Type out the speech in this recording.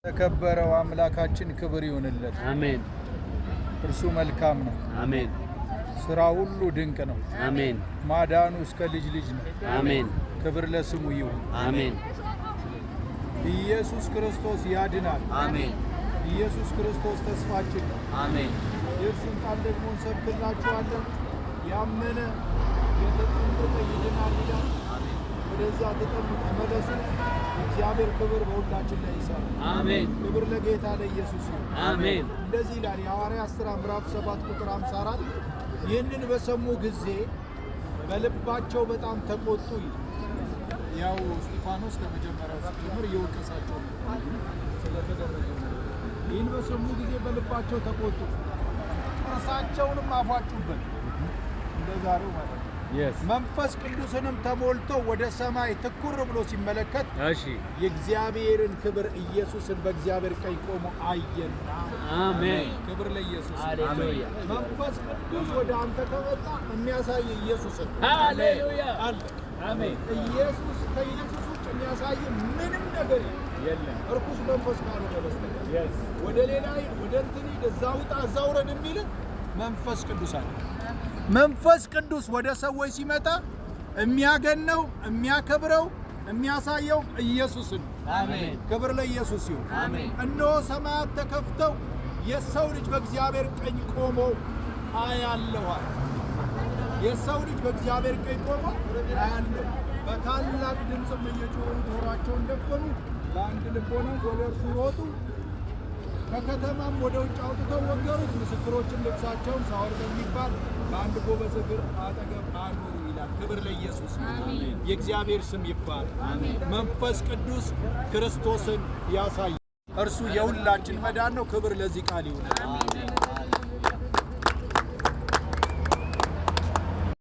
ተከበረው አምላካችን ክብር ይሁንለት። አሜን። እርሱ መልካም ነው። አሜን። ስራ ሁሉ ድንቅ ነው። አሜን። ማዳኑ እስከ ልጅ ልጅ ነው። አሜን። ክብር ለስሙ ይሁን። አሜን። ኢየሱስ ክርስቶስ ያድናል። አሜን። ኢየሱስ ክርስቶስ ተስፋችን ነው። አሜን። የእርሱን ቃል ደግሞ እንሰብክላችኋለን። ያመነ የተጠመቀ ይድናል ይላል። ወደዛ ተመለሱ። እግዚአብሔር ክብር በሁላችን ላይ ይሰራል። አሜን። ክብር ለጌታ ለኢየሱስ ይሁን። አሜን። እንደዚህ ይላል የሐዋርያት ሥራ ምዕራፍ 7 ቁጥር 54 ይህንን በሰሙ ጊዜ በልባቸው በጣም ተቆጡ ይላል። ያው እስጢፋኖስ ከመጀመሪያው ሲጀምር እየወቀሳቸው ስለተደረገ ይህን በሰሙ ጊዜ በልባቸው ተቆጡ፣ ጥርሳቸውንም አፏጩበት እንደዛሬው ማለት ነው። መንፈስ ቅዱስንም ተሞልቶ ወደ ሰማይ ትኩር ብሎ ሲመለከት የእግዚአብሔርን ክብር ኢየሱስን በእግዚአብሔር ቀኝ ቆሞ አየና። አሜን። ክብር ለኢየሱስ። ሃሌሉያ። መንፈስ ቅዱስ ወደ አንተ ከመጣ የሚያሳይ ኢየሱስን ሃሌሉያ። አሜን። ኢየሱስ ከኢየሱስ ውጭ የሚያሳይ ምንም ነገር የለም። እርኩስ መንፈስ ካልሆነ በስተቀር ወደ ሌላ ሂድ፣ ወደ እንትን ሂድ፣ እዛ ውጣ፣ እዛ ውረድ የሚል መንፈስ ቅዱስ አለ። መንፈስ ቅዱስ ወደ ሰዎች ሲመጣ የሚያገነው የሚያከብረው የሚያሳየው ኢየሱስን። አሜን። ክብር ለኢየሱስ ይሁን። አሜን። እነሆ ሰማያት ተከፍተው የሰው ልጅ በእግዚአብሔር ቀኝ ቆሞ አያለሁ። የሰው ልጅ በእግዚአብሔር ቀኝ ቆሞ አያለሁ። በታላቅ ድምፅም እየጮሁ ጆሮአቸውን ደፈኑ፣ በአንድ ልብ ሆነው ወደ እርሱ ሮጡ። ከከተማም ወደ ውጭ አውጥተው ወገሩት። ምስክሮችም ልብሳቸውን ሳውል በሚባል በአንድ ጎበዝ እግር አጠገብ አኖሩ ይላል። ክብር ለኢየሱስ። የእግዚአብሔር ስም ይባል። መንፈስ ቅዱስ ክርስቶስን ያሳያል። እርሱ የሁላችን መዳን ነው። ክብር ለዚህ ቃል ይሁን።